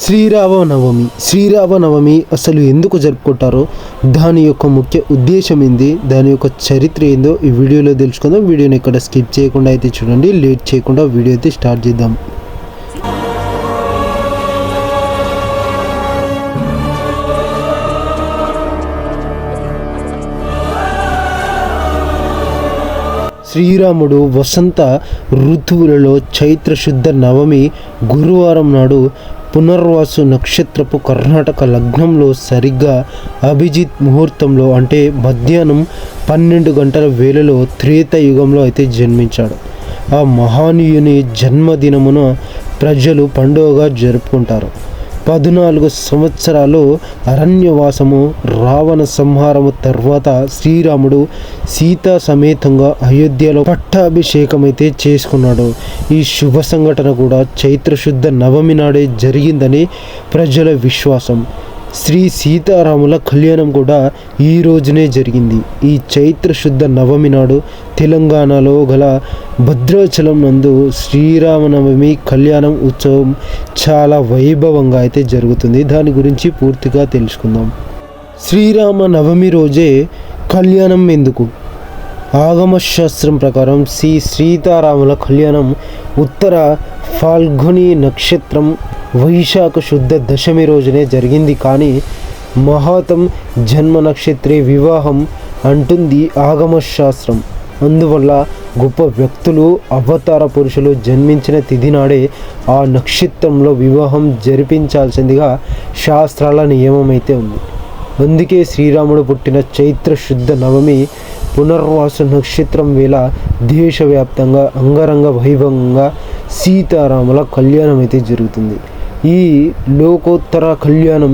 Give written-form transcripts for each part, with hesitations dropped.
శ్రీరామనవమి అసలు ఎందుకు జరుపుకుంటారో, దాని యొక్క ముఖ్య ఉద్దేశం ఏంది, దాని యొక్క చరిత్ర ఏందో ఈ వీడియోలో తెలుసుకుందాం. వీడియోని ఎక్కడ స్కిప్ చేయకుండా అయితే చూడండి. లేట్ చేయకుండా వీడియో అయితే స్టార్ట్ చేద్దాం. శ్రీరాముడు వసంత ఋతువులలో చైత్రశుద్ధ నవమి గురువారం నాడు పునర్వాసు నక్షత్రపు కర్ణాటక లగ్నంలో సరిగ్గా అభిజిత్ ముహూర్తంలో అంటే మధ్యాహ్నం 12 గంటల వేళలో త్రేతాయుగంలో అయితే జన్మించాడు. ఆ మహానీయుని జన్మదినమున ప్రజలు పండుగగా జరుపుకుంటారు. 14 సంవత్సరాలు అరణ్యవాసము, రావణ సంహారము తర్వాత శ్రీరాముడు సీతా సమేతంగా అయోధ్యలో పట్టాభిషేకమైతే చేసుకున్నాడు. ఈ శుభ సంఘటన కూడా చైత్రశుద్ధ నవమి నాడే జరిగిందని ప్రజల విశ్వాసం. శ్రీ సీతారాముల కళ్యాణం కూడా ఈ రోజునే జరిగింది. ఈ చైత్రశుద్ధ నవమి నాడు తెలంగాణలో గల భద్రాచలం నందు శ్రీరామనవమి కళ్యాణం ఉత్సవం చాలా వైభవంగా అయితే జరుగుతుంది. దాని గురించి పూర్తిగా తెలుసుకుందాం. శ్రీరామ నవమి రోజే కళ్యాణం ఎందుకు? ఆగమశాస్త్రం ప్రకారం శ్రీ సీతారాముల కళ్యాణం ఉత్తర ఫాల్గుని నక్షత్రం వైశాఖ శుద్ధ దశమి రోజునే జరిగింది. కానీ మహాతం జన్మ నక్షత్రే వివాహం అంటుంది ఆగమశాస్త్రం. అందువల్ల గొప్ప వ్యక్తులు, అవతార పురుషులు జన్మించిన తిథి నాడే ఆ నక్షత్రంలో వివాహం జరిపించాల్సిందిగా శాస్త్రాల నియమం అయితే ఉంది. అందుకే శ్రీరాముడు పుట్టిన చైత్ర శుద్ధ నవమి పునర్వాసు నక్షత్రం వేళ దేశవ్యాప్తంగా అంగరంగ వైభవంగా సీతారాముల కళ్యాణం అయితే జరుగుతుంది. ఈ లోకోత్తర కళ్యాణం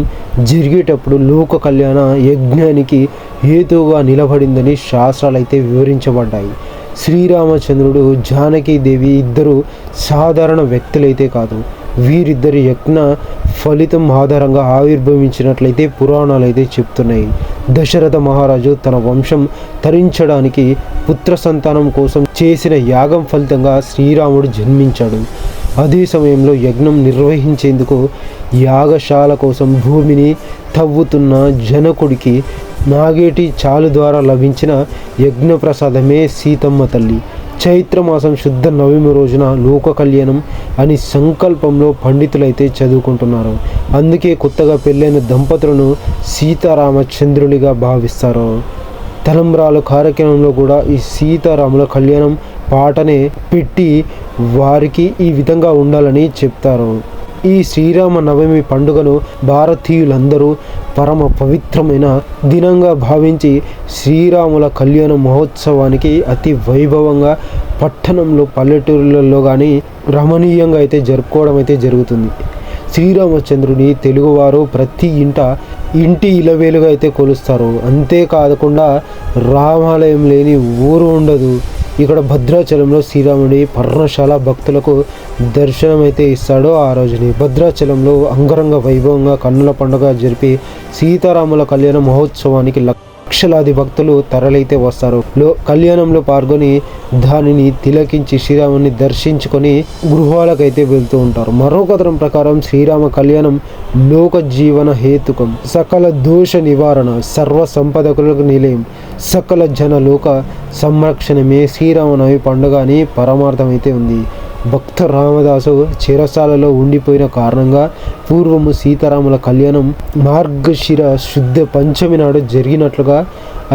జరిగేటప్పుడు లోక కళ్యాణ యజ్ఞానికి హేతువుగా నిలబడిందని శాస్త్రాలు అయితే వివరించబడ్డాయి. శ్రీరామచంద్రుడు, జానకీదేవి ఇద్దరు సాధారణ వ్యక్తులైతే కాదు. వీరిద్దరి యజ్ఞ ఫలితం ఆధారంగా ఆవిర్భవించినట్లయితే పురాణాలు అయితే చెప్తున్నాయి. దశరథ మహారాజు తన వంశం తరించడానికి పుత్ర సంతానం కోసం చేసిన యాగం ఫలితంగా శ్రీరాముడు జన్మించాడు. అదే సమయంలో యజ్ఞం నిర్వహించేందుకు యాగశాల కోసం భూమిని తవ్వుతున్న జనకుడికి నాగేటి చాలు ద్వారా లభించిన యజ్ఞప్రసాదమే సీతమ్మ తల్లి. చైత్రమాసం శుద్ధ నవమి రోజున లోక కళ్యాణం అని సంకల్పంలో పండితులైతే చదువుకుంటున్నారు. అందుకే కొత్తగా పెళ్ళైన దంపతులను సీతారామచంద్రునిగా భావిస్తారు. తలంబ్రాల కార్యక్రమంలో కూడా ఈ సీతారాముల కళ్యాణం పాటనే పెట్టి వారికి ఈ విధంగా ఉండాలని చెప్తారు. ఈ శ్రీరామ నవమి పండుగను భారతీయులందరూ పరమ పవిత్రమైన దినంగా భావించి శ్రీరాముల కళ్యాణ మహోత్సవానికి అతి వైభవంగా పట్టణంలో, పల్లెటూరులలో కానీ రమణీయంగా అయితే జరుపుకోవడం అయితే జరుగుతుంది. శ్రీరామచంద్రుని తెలుగువారు ప్రతి ఇంటి ఇలవేలుగా అయితే కొలుస్తారు. అంతేకాకుండా రామాలయం లేని ఊరు ఉండదు. ఇక్కడ భద్రాచలంలో శ్రీరాముడి పర్ణశాల భక్తులకు దర్శనం అయితే ఇస్తాడో ఆ రోజుని భద్రాచలంలో అంగరంగ వైభవంగా కన్నుల పండుగ జరిపి సీతారాముల కళ్యాణ మహోత్సవానికి లక్షలాది భక్తులు తరలైతే వస్తారు. కళ్యాణంలో పాల్గొని దానిని తిలకించి శ్రీరాముని దర్శించుకొని గృహాలకైతే వెళ్తూ ఉంటారు. మరో కథనం ప్రకారం శ్రీరామ కళ్యాణం లోక జీవన హేతుకం, సకల దోష నివారణ, సర్వ సంపదకులకు నిలయం, సకల జన లోక సంరక్షణమే శ్రీరామనవమి పండుగ అని పరమార్థమైతే ఉంది. భక్త రామదాసు చెరసాలలో ఉండిపోయిన కారణంగా పూర్వము సీతారాముల కళ్యాణం మార్గశిర శుద్ధ పంచమి నాడు జరిగినట్లుగా,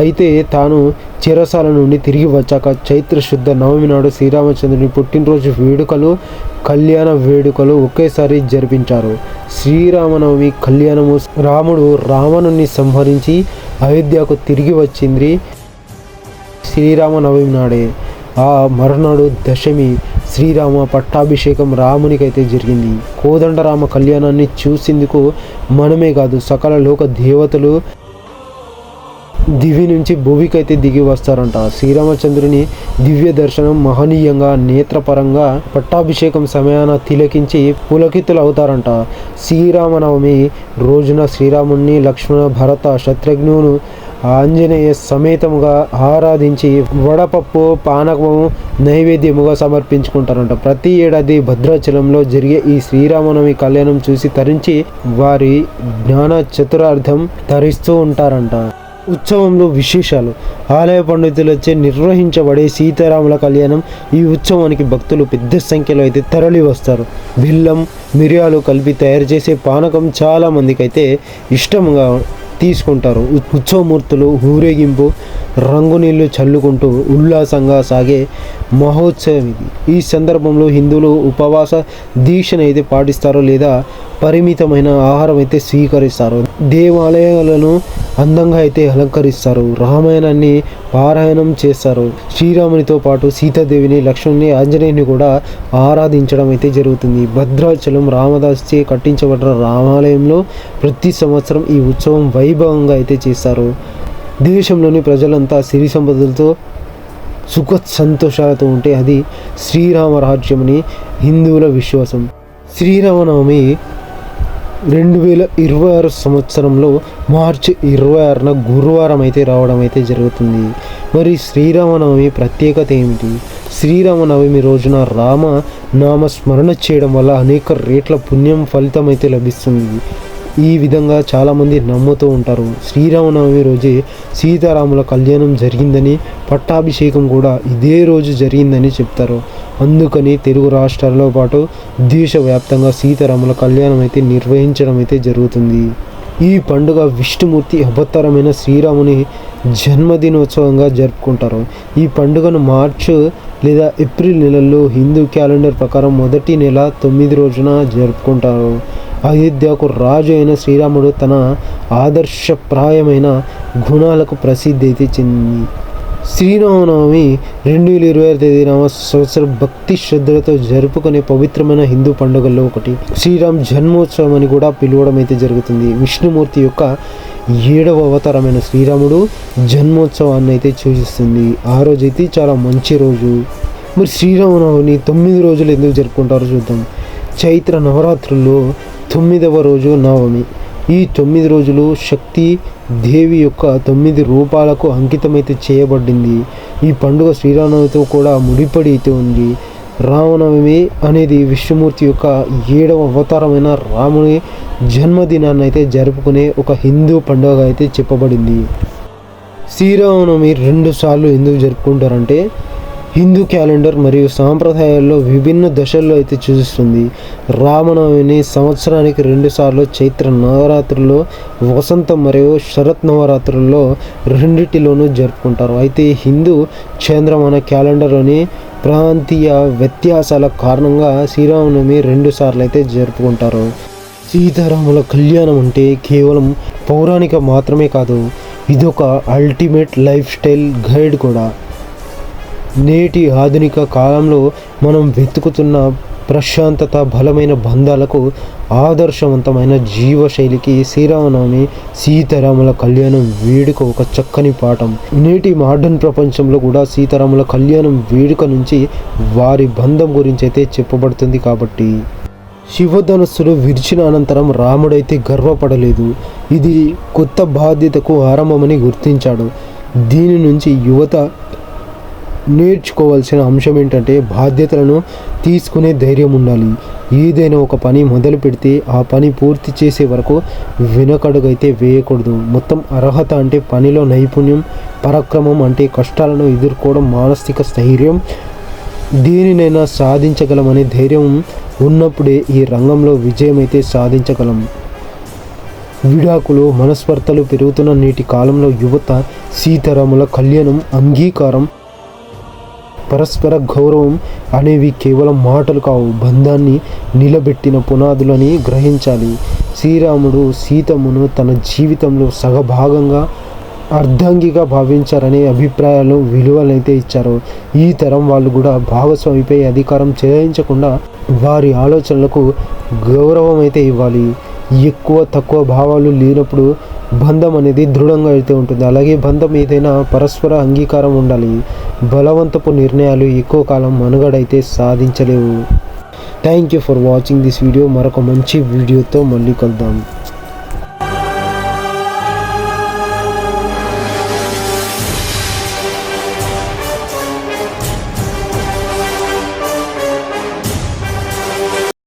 అయితే తాను చెరసాల నుండి తిరిగి వచ్చాక చైత్ర శుద్ధ నవమి నాడు శ్రీరామచంద్రుని పుట్టినరోజు వేడుకలు, కళ్యాణ వేడుకలు ఒకేసారి జరిపించారు. శ్రీరామనవమి కళ్యాణము రాముడు రావణుని సంహరించి అయోధ్యకు తిరిగి వచ్చింది శ్రీరామనవమి నాడే. ఆ మరునాడు దశమి శ్రీరామ పట్టాభిషేకం రామునికైతే జరిగింది. కోదండరామ కళ్యాణాన్ని చూసేందుకు మనమే కాదు సకల లోక దేవతలు దివి నుంచి భూమికైతే దిగి వస్తారంట. శ్రీరామచంద్రుని దివ్య దర్శనం మహనీయంగా, నేత్రపరంగా పట్టాభిషేకం సమయాన తిలకించి పులకితులు అవుతారంట. శ్రీరామనవమి రోజున శ్రీరాముని, లక్ష్మణ, భరత, శత్రుఘ్నును ఆంజనేయ సమేతముగా ఆరాధించి వడపప్పు పానకము నైవేద్యముగా సమర్పించుకుంటారంట. ప్రతి ఏడాది భద్రాచలంలో జరిగే ఈ శ్రీరామనవమి కళ్యాణం చూసి తరించి వారి జ్ఞాన చతురార్థం తరిస్తూ ఉంటారంట. ఉత్సవంలో విశేషాలు. ఆలయ పండితులచే నిర్వహించబడే సీతారాముల కళ్యాణం. ఈ ఉత్సవానికి భక్తులు పెద్ద సంఖ్యలో అయితే తరలి వస్తారు. బెల్లం మిరియాలు కలిపి తయారు చేసే పానకం చాలా మందికి అయితే ఇష్టంగా తీసుకుంటారు. ఉత్సవమూర్తులు ఊరేగింపు రంగునీళ్లు చల్లుకుంటూ ఉల్లాసంగా సాగే మహోత్సవం ఇది. ఈ సందర్భంలో హిందువులు ఉపవాస దీక్షను అయితే పాటిస్తారు లేదా పరిమితమైన ఆహారం అయితే స్వీకరిస్తారు. దేవాలయాలను అందంగా అయితే అలంకరిస్తారు. రామాయణాన్ని పారాయణం చేస్తారు. శ్రీరామునితో పాటు సీతాదేవిని లక్ష్మణుని ఆంజనేయుని కూడా ఆరాధించడం అయితే జరుగుతుంది. భద్రాచలం రామదాస్చే కట్టించబడిన రామాలయంలో ప్రతి సంవత్సరం ఈ ఉత్సవం వైభవంగా అయితే చేస్తారు. దేశంలోని ప్రజలంతా సిరి సంపదలతో సుఖ సంతోషాలతో ఉంటే అది శ్రీరామ రాజ్యమని హిందువుల విశ్వాసం. శ్రీరామనవమి 2026 సంవత్సరంలో మార్చి 26న గురువారం అయితే రావడం అయితే జరుగుతుంది. మరి శ్రీరామనవమి ప్రత్యేకత ఏమిటి? శ్రీరామనవమి రోజున రామ నామ స్మరణ చేయడం వల్ల అనేక రేట్ల పుణ్యం ఫలితం అయితే లభిస్తుంది. ఈ విధంగా చాలామంది నమ్ముతూ ఉంటారు. శ్రీరామనవమి రోజే సీతారాముల కళ్యాణం జరిగిందని, పట్టాభిషేకం కూడా ఇదే రోజు జరిగిందని చెప్తారు. అందుకని తెలుగు రాష్ట్రాల్లో పాటు దేశవ్యాప్తంగా సీతారాముల కళ్యాణం అయితే నిర్వహించడం అయితే జరుగుతుంది. ఈ పండుగ విష్ణుమూర్తి అవతారమైన శ్రీరాముని జన్మదినోత్సవంగా జరుపుకుంటారు. ఈ పండుగను మార్చి లేదా ఏప్రిల్ నెలల్లో హిందూ క్యాలెండర్ ప్రకారం మొదటి నెల 9 రోజున జరుపుకుంటారు. అయోధ్యకు రాజు అయిన శ్రీరాముడు తన ఆదర్శప్రాయమైన గుణాలకు ప్రసిద్ధి అయితే చెందింది. శ్రీరామనవమి 2025 సంవత్సరం భక్తి శ్రద్ధలతో జరుపుకునే పవిత్రమైన హిందూ పండుగల్లో ఒకటి. శ్రీరామ్ జన్మోత్సవం అని కూడా పిలవడం అయితే జరుగుతుంది. విష్ణుమూర్తి యొక్క 7వ అవతారమైన శ్రీరాముడు జన్మోత్సవాన్ని అయితే సూచిస్తుంది. ఆ రోజైతే చాలా మంచి రోజు. మరి శ్రీరామనవమిని 9 రోజులు ఎందుకు జరుపుకుంటారో చూద్దాం. చైత్ర నవరాత్రుల్లో 9వ రోజు నవమి. ఈ 9 రోజులు శక్తి దేవి యొక్క 9 రూపాలకు అంకితమైతే చేయబడింది. ఈ పండుగ శ్రీరామనవమితో కూడా ముడిపడి అయితే ఉంది. రామనవమి అనేది విష్ణుమూర్తి యొక్క 7వ అవతారమైన రాముని జన్మదినాన్ని అయితే జరుపుకునే ఒక హిందూ పండుగ అయితే చెప్పబడింది. శ్రీరామనవమి 2 సార్లు ఎందుకు జరుపుకుంటారంటే హిందూ క్యాలెండర్ మరియు సాంప్రదాయాల్లో విభిన్న దశల్లో అయితే సూచిస్తుంది. రామనవమిని సంవత్సరానికి 2 సార్లు చైత్ర నవరాత్రుల్లో, వసంత మరియు శరత్ నవరాత్రుల్లో రెండిటిలోనూ జరుపుకుంటారు. అయితే హిందూ చంద్రమాన క్యాలెండర్లోని ప్రాంతీయ వ్యత్యాసాల కారణంగా శ్రీరామనవమి 2 సార్లు అయితే జరుపుకుంటారు. సీతారాముల కళ్యాణం అంటే కేవలం పౌరాణిక మాత్రమే కాదు, ఇదొక అల్టిమేట్ లైఫ్ స్టైల్ గైడ్ కూడా. నేటి ఆధునిక కాలంలో మనం వెతుకుతున్న ప్రశాంతత, బలమైన బంధాలకు ఆదర్శవంతమైన జీవశైలికి శ్రీరామనవమి సీతారాముల కళ్యాణం వేడుక ఒక చక్కని పాఠం. నేటి మోడర్న్ ప్రపంచంలో కూడా సీతారాముల కళ్యాణం వేడుక నుంచి వారి బంధం గురించి అయితే చెప్పబడుతుంది. కాబట్టి శివధనుస్సులు విరిచిన అనంతరం రాముడైతే గర్వపడలేదు. ఇది కొత్త బాధ్యతకు ఆరంభమని గుర్తించాడు. దీని నుంచి యువత నేర్చుకోవాల్సిన అంశం ఏంటంటే బాధ్యతలను తీసుకునే ధైర్యం ఉండాలి. ఏదైనా ఒక పని మొదలు పెడితే ఆ పని పూర్తి చేసే వరకు వెనకడుగైతే వేయకూడదు. మొత్తం అర్హత అంటే పనిలో నైపుణ్యం, పరాక్రమం అంటే కష్టాలను ఎదుర్కోవడం, మానసిక స్థైర్యం, దేనినైనా సాధించగలమనే ధైర్యం ఉన్నప్పుడే ఈ రంగంలో విజయం అయితే సాధించగలం. విడాకులు, మనస్పర్ధలు పెరుగుతున్న నేటి కాలంలో యువత సీతారాముల కళ్యాణం, అంగీకారం, పరస్పర గౌరవం అనేవి కేవలం మాటలు కావు, బంధాన్ని నిలబెట్టిన పునాదులని గ్రహించాలి. శ్రీరాముడు సీతమ్మను తన జీవితంలో సగభాగంగా, అర్ధాంగిగా భావించారనే అభిప్రాయాలు, విలువలైతే ఇచ్చారు. ఈ తరం వాళ్ళు కూడా భాగస్వామిపై అధికారం చెలాయించకుండా వారి ఆలోచనలకు గౌరవం అయితే ఇవ్వాలి. ఎక్కువ తక్కువ భావాలు లేనప్పుడు బంధం అనేది దృఢంగా అయితే ఉంటుంది. అలాగే బంధం ఏదైనా పరస్పర అంగీకారం ఉండాలి. బలవంతపు నిర్ణయాలు ఎక్కువ కాలం మనుగడైతే సాధించలేవు. Thank you for watching this video. మరొక మంచి వీడియోతో మళ్ళీ కలుద్దాం.